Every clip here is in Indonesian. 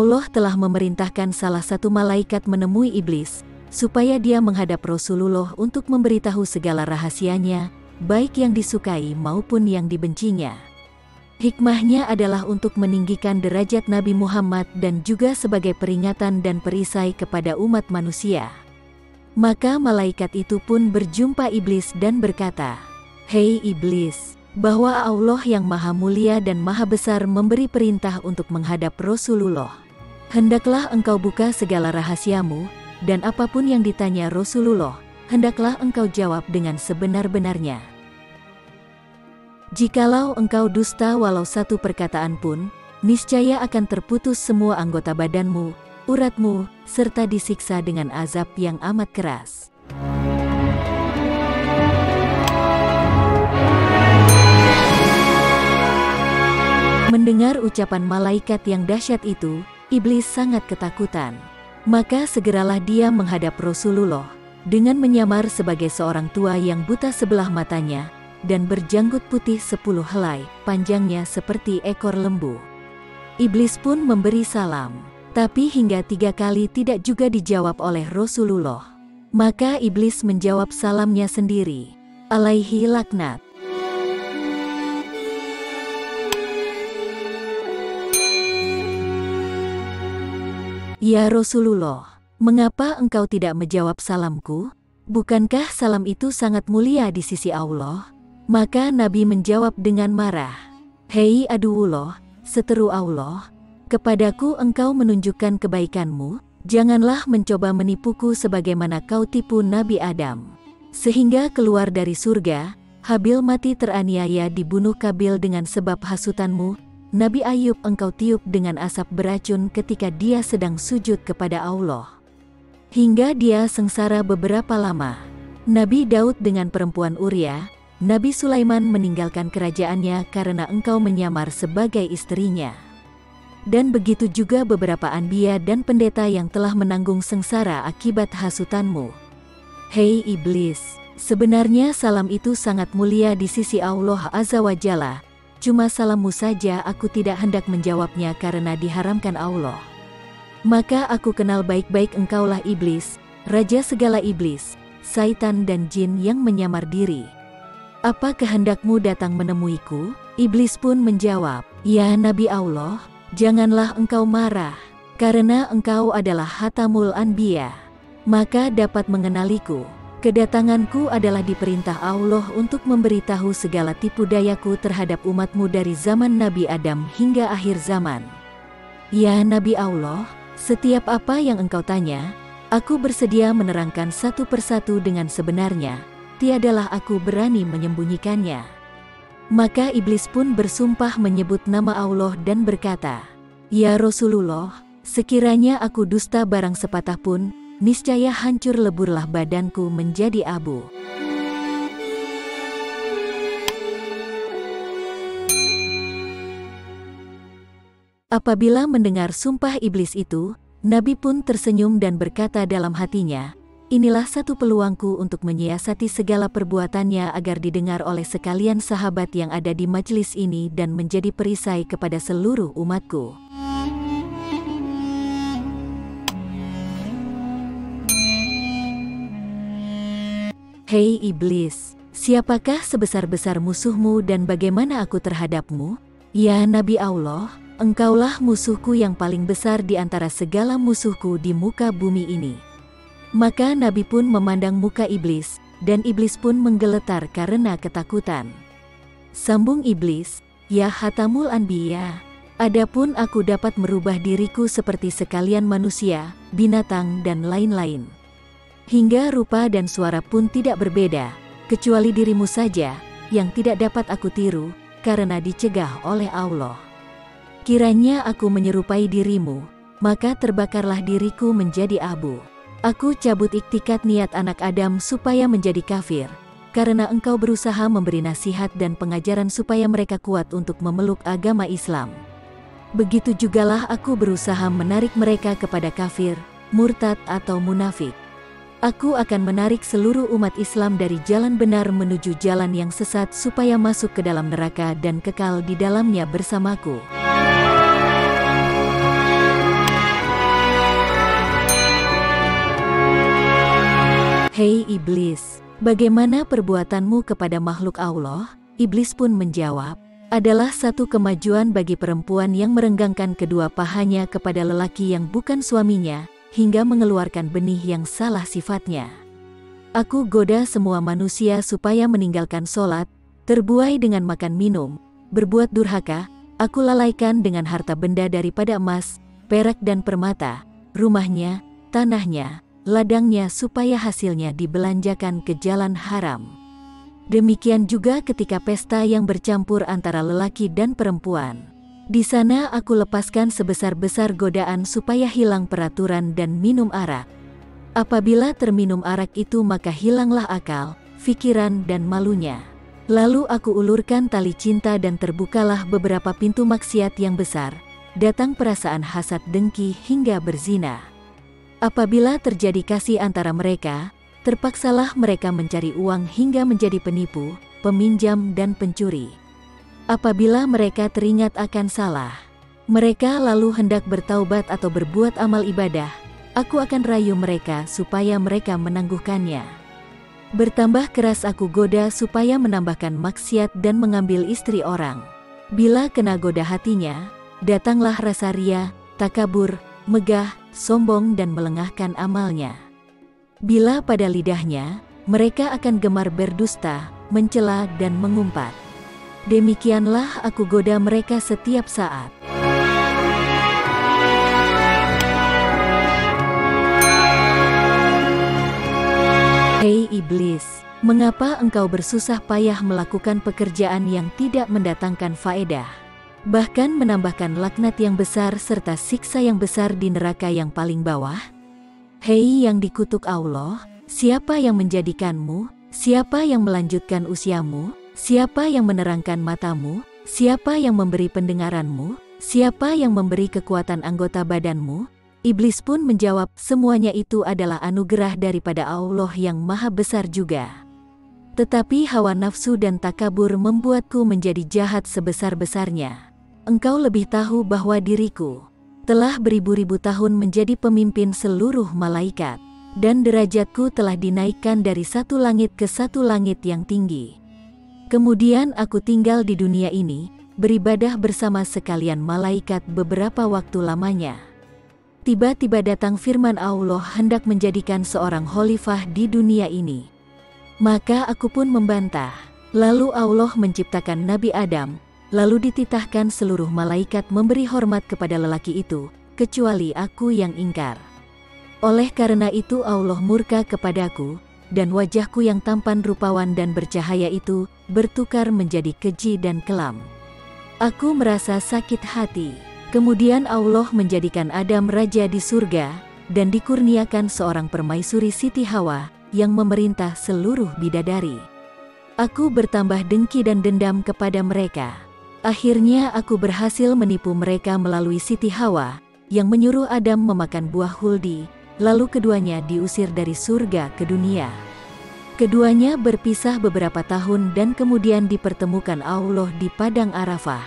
Allah telah memerintahkan salah satu malaikat menemui iblis, supaya dia menghadap Rasulullah untuk memberitahu segala rahasianya, baik yang disukai maupun yang dibencinya. Hikmahnya adalah untuk meninggikan derajat Nabi Muhammad dan juga sebagai peringatan dan perisai kepada umat manusia. Maka malaikat itu pun berjumpa iblis dan berkata, "Hei iblis, bahwa Allah yang maha mulia dan maha besar memberi perintah untuk menghadap Rasulullah. Hendaklah engkau buka segala rahasiamu, dan apapun yang ditanya Rasulullah, hendaklah engkau jawab dengan sebenar-benarnya. Jikalau engkau dusta walau satu perkataan pun, niscaya akan terputus semua anggota badanmu, uratmu, serta disiksa dengan azab yang amat keras." Mendengar ucapan malaikat yang dahsyat itu, iblis sangat ketakutan. Maka segeralah dia menghadap Rasulullah, dengan menyamar sebagai seorang tua yang buta sebelah matanya, dan berjanggut putih 10 helai, panjangnya seperti ekor lembu. Iblis pun memberi salam, tapi hingga 3 kali tidak juga dijawab oleh Rasulullah. Maka iblis menjawab salamnya sendiri, "Alaihi laknat." "Ya Rasulullah, mengapa engkau tidak menjawab salamku? Bukankah salam itu sangat mulia di sisi Allah?" Maka Nabi menjawab dengan marah, "Hei aduwullah, seteru Allah, kepadaku engkau menunjukkan kebaikanmu, janganlah mencoba menipuku sebagaimana kau tipu Nabi Adam. Sehingga keluar dari surga, Habil mati teraniaya dibunuh Kabil dengan sebab hasutanmu, Nabi Ayub engkau tiup dengan asap beracun ketika dia sedang sujud kepada Allah. Hingga dia sengsara beberapa lama. Nabi Daud dengan perempuan Uria, Nabi Sulaiman meninggalkan kerajaannya karena engkau menyamar sebagai istrinya. Dan begitu juga beberapa anbiya dan pendeta yang telah menanggung sengsara akibat hasutanmu. Hei iblis, sebenarnya salam itu sangat mulia di sisi Allah Azza wa Jalla, cuma salammu saja aku tidak hendak menjawabnya karena diharamkan Allah. Maka aku kenal baik-baik engkaulah iblis, raja segala iblis, syaitan dan jin yang menyamar diri. Apa kehendakmu datang menemuiku?" Iblis pun menjawab, "Ya Nabi Allah, janganlah engkau marah, karena engkau adalah Hatamul Anbiya, maka dapat mengenaliku. Kedatanganku adalah diperintah Allah untuk memberitahu segala tipu dayaku terhadap umatmu dari zaman Nabi Adam hingga akhir zaman. Ya Nabi Allah, setiap apa yang engkau tanya, aku bersedia menerangkan satu persatu dengan sebenarnya. Tiadalah aku berani menyembunyikannya." Maka iblis pun bersumpah menyebut nama Allah dan berkata, "Ya Rasulullah, sekiranya aku dusta barang sepatah pun, niscaya hancur leburlah badanku menjadi abu." Apabila mendengar sumpah iblis itu, Nabi pun tersenyum dan berkata dalam hatinya, "Inilah satu peluangku untuk menyiasati segala perbuatannya agar didengar oleh sekalian sahabat yang ada di majelis ini dan menjadi perisai kepada seluruh umatku." Hei iblis, siapakah sebesar-besar musuhmu dan bagaimana aku terhadapmu? Ya Nabi Allah, engkaulah musuhku yang paling besar di antara segala musuhku di muka bumi ini. Maka Nabi pun memandang muka iblis, dan iblis pun menggeletar karena ketakutan. Sambung iblis, "Ya Hatamul Anbiya, adapun aku dapat merubah diriku seperti sekalian manusia, binatang dan lain-lain. Hingga rupa dan suara pun tidak berbeda, kecuali dirimu saja, yang tidak dapat aku tiru, karena dicegah oleh Allah. Kiranya aku menyerupai dirimu, maka terbakarlah diriku menjadi abu. Aku cabut iktikat niat anak Adam supaya menjadi kafir, karena engkau berusaha memberi nasihat dan pengajaran supaya mereka kuat untuk memeluk agama Islam. Begitu jugalah aku berusaha menarik mereka kepada kafir, murtad atau munafik. Aku akan menarik seluruh umat Islam dari jalan benar menuju jalan yang sesat supaya masuk ke dalam neraka dan kekal di dalamnya bersamaku." Hei iblis, bagaimana perbuatanmu kepada makhluk Allah? Iblis pun menjawab, adalah satu kemajuan bagi perempuan yang merenggangkan kedua pahanya kepada lelaki yang bukan suaminya, hingga mengeluarkan benih yang salah sifatnya. Aku goda semua manusia supaya meninggalkan sholat, terbuai dengan makan minum, berbuat durhaka, aku lalaikan dengan harta benda daripada emas, perak dan permata, rumahnya, tanahnya, ladangnya supaya hasilnya dibelanjakan ke jalan haram. Demikian juga ketika pesta yang bercampur antara lelaki dan perempuan. Di sana aku lepaskan sebesar-besar godaan supaya hilang peraturan dan minum arak. Apabila terminum arak itu maka hilanglah akal, fikiran dan malunya. Lalu aku ulurkan tali cinta dan terbukalah beberapa pintu maksiat yang besar. Datang perasaan hasad dengki hingga berzina. Apabila terjadi kasih antara mereka, terpaksalah mereka mencari uang hingga menjadi penipu, peminjam dan pencuri. Apabila mereka teringat akan salah, mereka lalu hendak bertaubat atau berbuat amal ibadah, aku akan rayu mereka supaya mereka menangguhkannya. Bertambah keras aku goda supaya menambahkan maksiat dan mengambil istri orang. Bila kena goda hatinya, datanglah rasa ria, takabur, megah, sombong dan melengahkan amalnya. Bila pada lidahnya, mereka akan gemar berdusta, mencela dan mengumpat. Demikianlah aku goda mereka setiap saat. Hei iblis, mengapa engkau bersusah payah melakukan pekerjaan yang tidak mendatangkan faedah, bahkan menambahkan laknat yang besar serta siksa yang besar di neraka yang paling bawah? Hei yang dikutuk Allah, siapa yang menjadikanmu? Siapa yang melanjutkan usiamu? Siapa yang menerangkan matamu? Siapa yang memberi pendengaranmu? Siapa yang memberi kekuatan anggota badanmu? Iblis pun menjawab, semuanya itu adalah anugerah daripada Allah yang maha besar juga. Tetapi hawa nafsu dan takabur membuatku menjadi jahat sebesar-besarnya. Engkau lebih tahu bahwa diriku telah beribu-ribu tahun menjadi pemimpin seluruh malaikat, dan derajatku telah dinaikkan dari satu langit ke satu langit yang tinggi. Kemudian aku tinggal di dunia ini, beribadah bersama sekalian malaikat beberapa waktu lamanya. Tiba-tiba datang firman Allah hendak menjadikan seorang khalifah di dunia ini. Maka aku pun membantah. Lalu Allah menciptakan Nabi Adam, lalu dititahkan seluruh malaikat memberi hormat kepada lelaki itu, kecuali aku yang ingkar. Oleh karena itu Allah murka kepadaku, dan wajahku yang tampan rupawan dan bercahaya itu bertukar menjadi keji dan kelam. Aku merasa sakit hati. Kemudian Allah menjadikan Adam raja di surga, dan dikurniakan seorang permaisuri Siti Hawa, yang memerintah seluruh bidadari. Aku bertambah dengki dan dendam kepada mereka. Akhirnya aku berhasil menipu mereka melalui Siti Hawa, yang menyuruh Adam memakan buah huldi, lalu keduanya diusir dari surga ke dunia. Keduanya berpisah beberapa tahun dan kemudian dipertemukan Allah di Padang Arafah,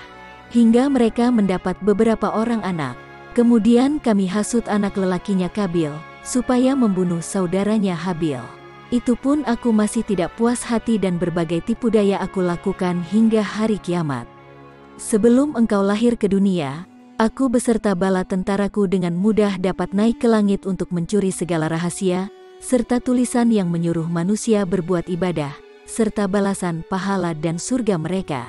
hingga mereka mendapat beberapa orang anak. Kemudian kami hasut anak lelakinya Kabil, supaya membunuh saudaranya Habil. Itu pun aku masih tidak puas hati dan berbagai tipu daya aku lakukan hingga hari kiamat. Sebelum engkau lahir ke dunia, aku beserta bala tentaraku dengan mudah dapat naik ke langit untuk mencuri segala rahasia, serta tulisan yang menyuruh manusia berbuat ibadah, serta balasan pahala dan surga mereka.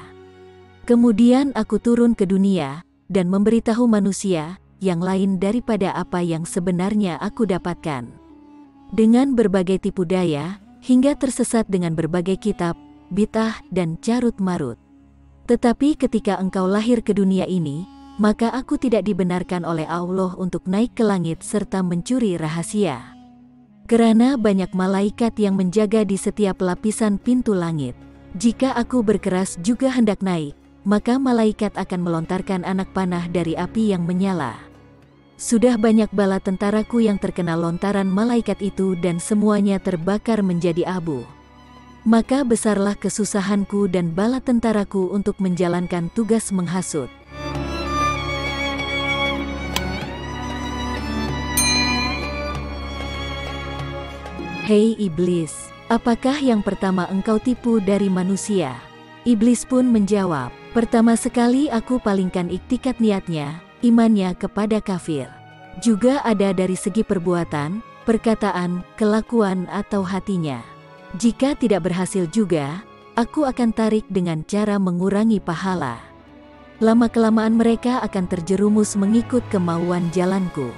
Kemudian aku turun ke dunia, dan memberitahu manusia, yang lain daripada apa yang sebenarnya aku dapatkan. Dengan berbagai tipu daya, hingga tersesat dengan berbagai kitab, bid'ah dan carut-marut. Tetapi ketika engkau lahir ke dunia ini, maka aku tidak dibenarkan oleh Allah untuk naik ke langit serta mencuri rahasia. Kerana banyak malaikat yang menjaga di setiap lapisan pintu langit. Jika aku berkeras juga hendak naik, maka malaikat akan melontarkan anak panah dari api yang menyala. Sudah banyak bala tentaraku yang terkena lontaran malaikat itu dan semuanya terbakar menjadi abu. Maka besarlah kesusahanku dan bala tentaraku untuk menjalankan tugas menghasut. Hei iblis, apakah yang pertama engkau tipu dari manusia? Iblis pun menjawab, pertama sekali aku palingkan iktikat niatnya, imannya kepada kafir. Juga ada dari segi perbuatan, perkataan, kelakuan atau hatinya. Jika tidak berhasil juga, aku akan tarik dengan cara mengurangi pahala. Lama-kelamaan mereka akan terjerumus mengikut kemauan jalanku.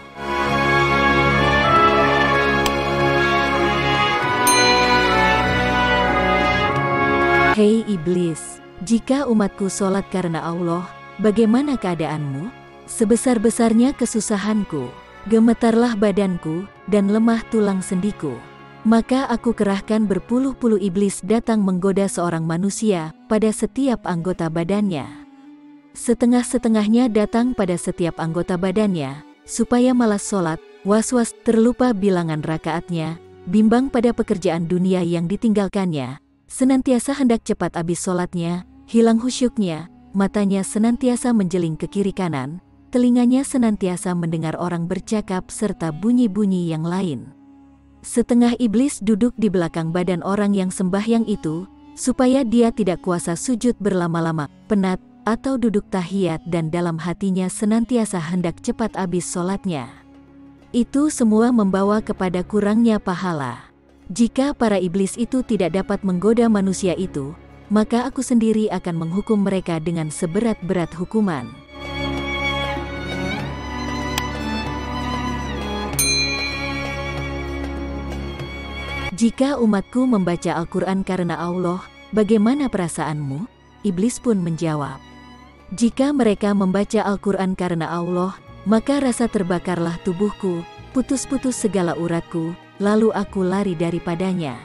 Hei iblis, jika umatku sholat karena Allah, bagaimana keadaanmu? Sebesar-besarnya kesusahanku, gemetarlah badanku, dan lemah tulang sendiku. Maka aku kerahkan berpuluh-puluh iblis datang menggoda seorang manusia pada setiap anggota badannya. Setengah-setengahnya datang pada setiap anggota badannya, supaya malas sholat, was-was, terlupa bilangan rakaatnya, bimbang pada pekerjaan dunia yang ditinggalkannya, senantiasa hendak cepat habis sholatnya, hilang khusyuknya, matanya senantiasa menjeling ke kiri kanan, telinganya senantiasa mendengar orang bercakap serta bunyi-bunyi yang lain. Setengah iblis duduk di belakang badan orang yang sembahyang itu, supaya dia tidak kuasa sujud berlama-lama, penat, atau duduk tahiyat dan dalam hatinya senantiasa hendak cepat habis sholatnya. Itu semua membawa kepada kurangnya pahala. Jika para iblis itu tidak dapat menggoda manusia itu, maka aku sendiri akan menghukum mereka dengan seberat-berat hukuman. Jika umatku membaca Al-Quran karena Allah, bagaimana perasaanmu? Iblis pun menjawab, jika mereka membaca Al-Quran karena Allah, maka rasa terbakarlah tubuhku, putus-putus segala uratku, lalu aku lari daripadanya.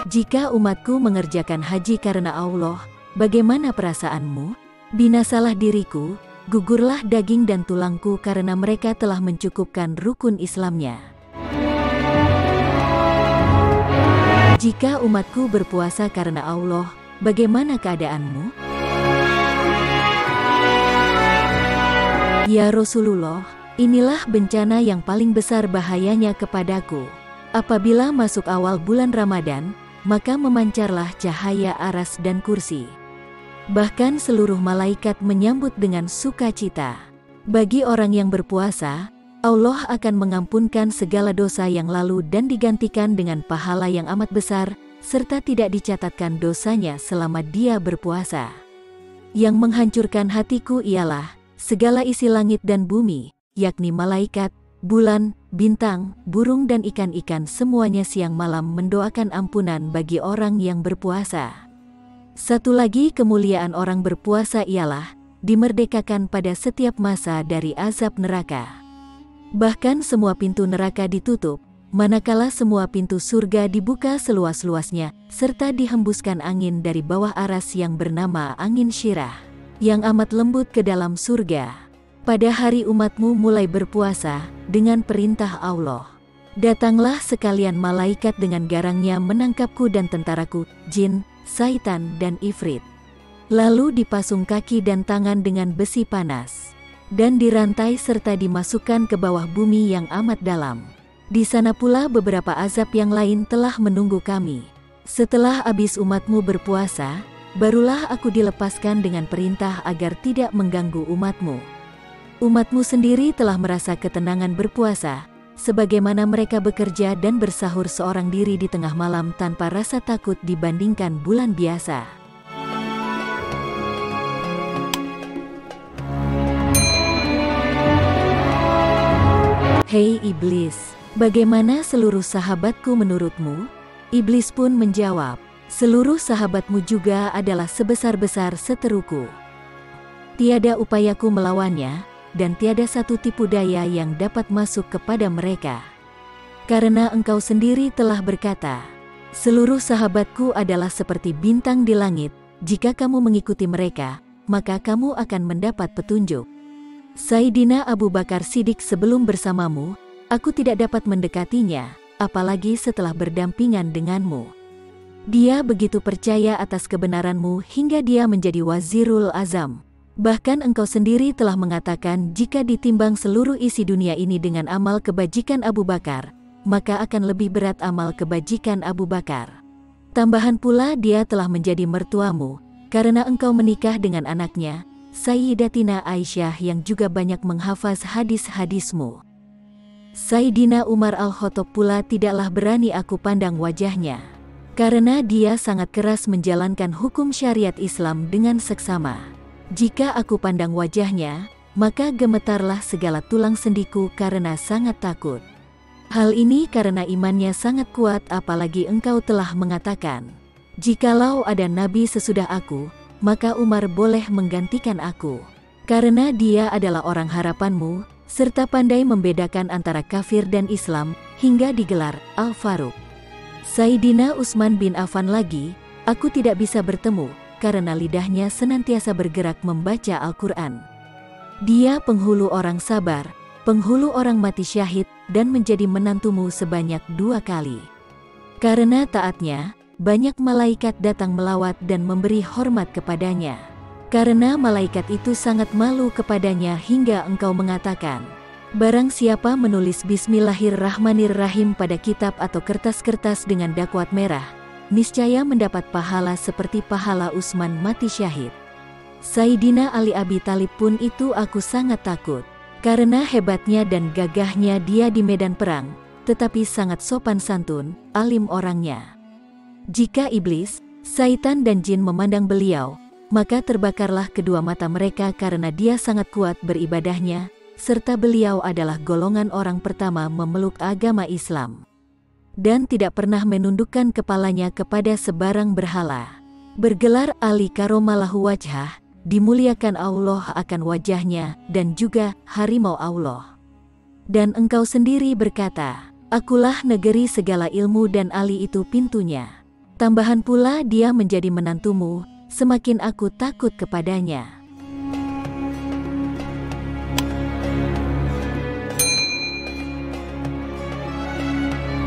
Jika umatku mengerjakan haji karena Allah, bagaimana perasaanmu? Binasalah diriku, gugurlah daging dan tulangku karena mereka telah mencukupkan rukun Islamnya. Jika umatku berpuasa karena Allah, bagaimana keadaanmu? Ya Rasulullah, inilah bencana yang paling besar bahayanya kepadaku. Apabila masuk awal bulan Ramadan, maka memancarlah cahaya aras dan kursi. Bahkan seluruh malaikat menyambut dengan sukacita. Bagi orang yang berpuasa, Allah akan mengampunkan segala dosa yang lalu dan digantikan dengan pahala yang amat besar, serta tidak dicatatkan dosanya selama dia berpuasa. Yang menghancurkan hatiku ialah segala isi langit dan bumi, yakni malaikat, bulan, bintang, burung dan ikan-ikan semuanya siang malam mendoakan ampunan bagi orang yang berpuasa. Satu lagi kemuliaan orang berpuasa ialah dimerdekakan pada setiap masa dari azab neraka. Bahkan semua pintu neraka ditutup, manakala semua pintu surga dibuka seluas-luasnya, serta dihembuskan angin dari bawah aras yang bernama angin syirah, yang amat lembut ke dalam surga. Pada hari umatmu mulai berpuasa, dengan perintah Allah, datanglah sekalian malaikat dengan garangnya menangkapku dan tentaraku, jin, syaitan dan ifrit. Lalu dipasung kaki dan tangan dengan besi panas, dan dirantai serta dimasukkan ke bawah bumi yang amat dalam. Di sana pula beberapa azab yang lain telah menunggu kami. Setelah habis umatmu berpuasa, barulah aku dilepaskan dengan perintah agar tidak mengganggu umatmu. Umatmu sendiri telah merasa ketenangan berpuasa, sebagaimana mereka bekerja dan bersahur seorang diri di tengah malam tanpa rasa takut dibandingkan bulan biasa. Hei iblis, bagaimana seluruh sahabatku menurutmu? Iblis pun menjawab, seluruh sahabatmu juga adalah sebesar-besar seteruku. Tiada upayaku melawannya, dan tiada satu tipu daya yang dapat masuk kepada mereka. Karena engkau sendiri telah berkata, seluruh sahabatku adalah seperti bintang di langit, jika kamu mengikuti mereka, maka kamu akan mendapat petunjuk. Sayyidina Abu Bakar Siddiq sebelum bersamamu, aku tidak dapat mendekatinya, apalagi setelah berdampingan denganmu. Dia begitu percaya atas kebenaranmu hingga dia menjadi Wazirul Azam. Bahkan engkau sendiri telah mengatakan jika ditimbang seluruh isi dunia ini dengan amal kebajikan Abu Bakar, maka akan lebih berat amal kebajikan Abu Bakar. Tambahan pula dia telah menjadi mertuamu, karena engkau menikah dengan anaknya, Sayyidatina Aisyah yang juga banyak menghafaz hadis-hadismu. Sayyidina Umar Al-Khattab pula tidaklah berani aku pandang wajahnya, karena dia sangat keras menjalankan hukum syariat Islam dengan seksama. Jika aku pandang wajahnya, maka gemetarlah segala tulang sendiku karena sangat takut. Hal ini karena imannya sangat kuat, apalagi engkau telah mengatakan, jikalau ada nabi sesudah aku, maka Umar boleh menggantikan aku. Karena dia adalah orang harapanmu, serta pandai membedakan antara kafir dan Islam, hingga digelar Al-Faruq. Sayyidina Utsman bin Affan lagi, aku tidak bisa bertemu, karena lidahnya senantiasa bergerak membaca Al-Quran. Dia penghulu orang sabar, penghulu orang mati syahid, dan menjadi menantumu sebanyak 2 kali. Karena taatnya, banyak malaikat datang melawat dan memberi hormat kepadanya. Karena malaikat itu sangat malu kepadanya hingga engkau mengatakan, barang siapa menulis Bismillahirrahmanirrahim pada kitab atau kertas-kertas dengan dakwat merah, niscaya mendapat pahala seperti pahala Utsman mati syahid. Sayyidina Ali Abi Thalib pun itu aku sangat takut. Karena hebatnya dan gagahnya dia di medan perang, tetapi sangat sopan santun, alim orangnya. Jika iblis, syaitan dan jin memandang beliau, maka terbakarlah kedua mata mereka karena dia sangat kuat beribadahnya, serta beliau adalah golongan orang pertama memeluk agama Islam. Dan tidak pernah menundukkan kepalanya kepada sebarang berhala. Bergelar Ali Karomallahu Wajhah, dimuliakan Allah akan wajahnya, dan juga harimau Allah. Dan engkau sendiri berkata, akulah negeri segala ilmu dan Ali itu pintunya. Tambahan pula dia menjadi menantumu, semakin aku takut kepadanya.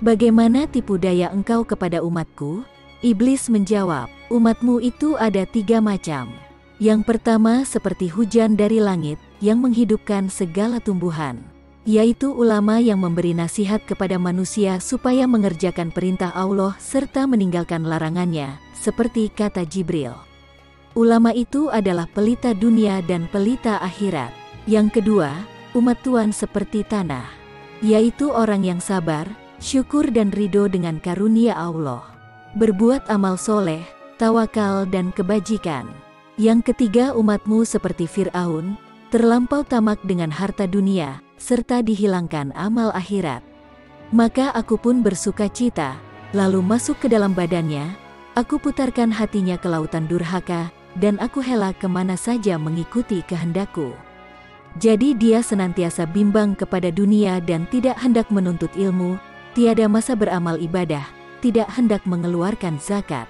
Bagaimana tipu daya engkau kepada umatku? Iblis menjawab, umatmu itu ada 3 macam. Yang pertama seperti hujan dari langit, yang menghidupkan segala tumbuhan. Yaitu ulama yang memberi nasihat kepada manusia supaya mengerjakan perintah Allah serta meninggalkan larangannya, seperti kata Jibril. Ulama itu adalah pelita dunia dan pelita akhirat. Yang kedua, umat Tuhan seperti tanah. Yaitu orang yang sabar, syukur dan ridho dengan karunia Allah. Berbuat amal soleh, tawakal dan kebajikan. Yang ketiga umatmu seperti Fir'aun, terlampau tamak dengan harta dunia, serta dihilangkan amal akhirat. Maka aku pun bersuka cita, lalu masuk ke dalam badannya, aku putarkan hatinya ke lautan durhaka, dan aku hela kemana saja mengikuti kehendakku. Jadi dia senantiasa bimbang kepada dunia dan tidak hendak menuntut ilmu, tiada masa beramal ibadah, tidak hendak mengeluarkan zakat.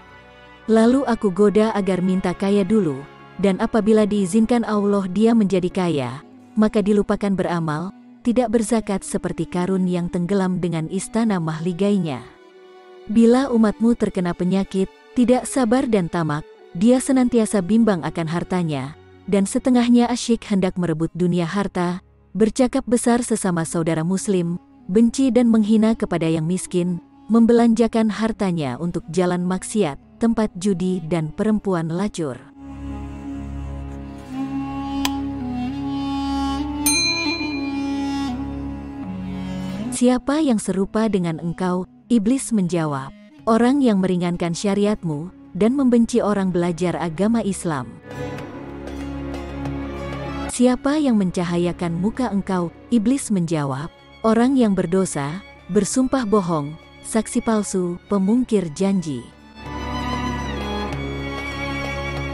Lalu aku goda agar minta kaya dulu, dan apabila diizinkan Allah dia menjadi kaya, maka dilupakan beramal, tidak berzakat seperti Karun yang tenggelam dengan istana mahligainya. Bila umatmu terkena penyakit, tidak sabar dan tamak, dia senantiasa bimbang akan hartanya, dan setengahnya asyik hendak merebut dunia harta, bercakap besar sesama saudara muslim, benci dan menghina kepada yang miskin, membelanjakan hartanya untuk jalan maksiat, tempat judi dan perempuan lacur. Siapa yang serupa dengan engkau? Iblis menjawab, orang yang meringankan syariatmu dan membenci orang belajar agama Islam. Siapa yang mencahayakan muka engkau? Iblis menjawab, orang yang berdosa, bersumpah bohong, saksi palsu, pemungkir janji.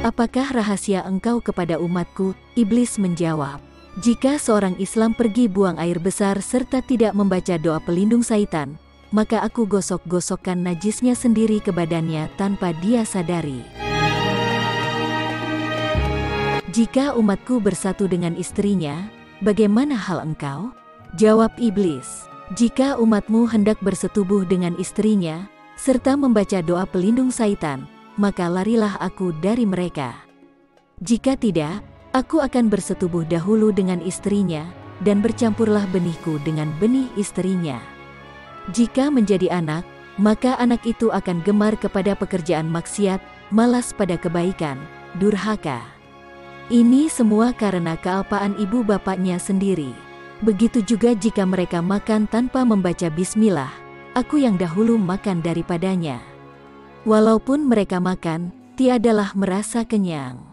Apakah rahasia engkau kepada umatku? Iblis menjawab, jika seorang Islam pergi buang air besar serta tidak membaca doa pelindung syaitan, maka aku gosok-gosokkan najisnya sendiri ke badannya tanpa dia sadari. Jika umatku bersatu dengan istrinya, bagaimana hal engkau? Jawab iblis, jika umatmu hendak bersetubuh dengan istrinya, serta membaca doa pelindung syaitan, maka larilah aku dari mereka. Jika tidak, Aku akan bersetubuh dahulu dengan istrinya, dan bercampurlah benihku dengan benih istrinya. Jika menjadi anak, maka anak itu akan gemar kepada pekerjaan maksiat, malas pada kebaikan, durhaka. Ini semua karena kealpaan ibu bapaknya sendiri. Begitu juga jika mereka makan tanpa membaca bismillah, aku yang dahulu makan daripadanya. Walaupun mereka makan, tiadalah merasa kenyang.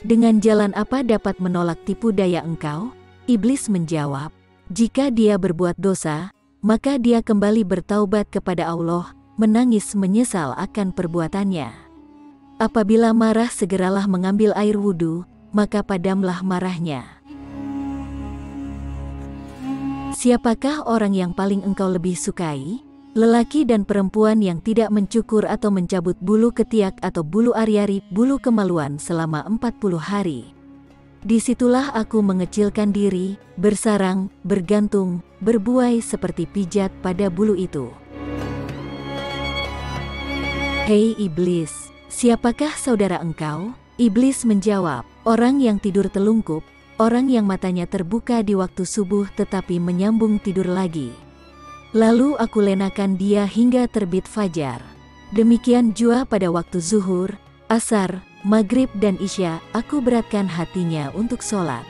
Dengan jalan apa dapat menolak tipu daya engkau? Iblis menjawab, jika dia berbuat dosa, maka dia kembali bertaubat kepada Allah, menangis menyesal akan perbuatannya. Apabila marah segeralah mengambil air wudhu, maka padamlah marahnya. Siapakah orang yang paling engkau lebih sukai? Lelaki dan perempuan yang tidak mencukur atau mencabut bulu ketiak atau bulu ari-ari, bulu kemaluan selama 40 hari. Disitulah aku mengecilkan diri, bersarang, bergantung, berbuai seperti pijat pada bulu itu. Hei iblis, siapakah saudara engkau? Iblis menjawab, orang yang tidur telungkup, orang yang matanya terbuka di waktu subuh tetapi menyambung tidur lagi. Lalu aku lenakan dia hingga terbit fajar. Demikian jua pada waktu zuhur, asar, maghrib dan isya, aku beratkan hatinya untuk sholat.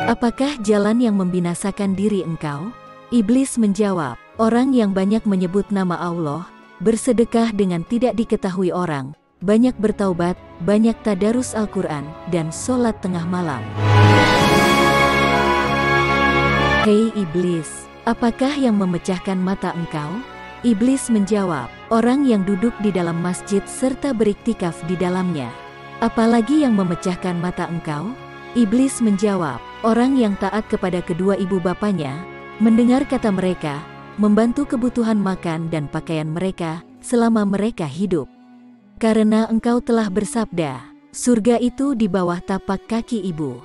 Apakah jalan yang membinasakan diri engkau? Iblis menjawab, orang yang banyak menyebut nama Allah, bersedekah dengan tidak diketahui orang, banyak bertaubat, banyak tadarus Al-Quran, dan sholat tengah malam. Hei iblis, apakah yang memecahkan mata engkau? Iblis menjawab, orang yang duduk di dalam masjid serta beriktikaf di dalamnya. Apalagi yang memecahkan mata engkau? Iblis menjawab, orang yang taat kepada kedua ibu bapanya, mendengar kata mereka, membantu kebutuhan makan dan pakaian mereka, selama mereka hidup. Karena engkau telah bersabda, surga itu di bawah tapak kaki ibu.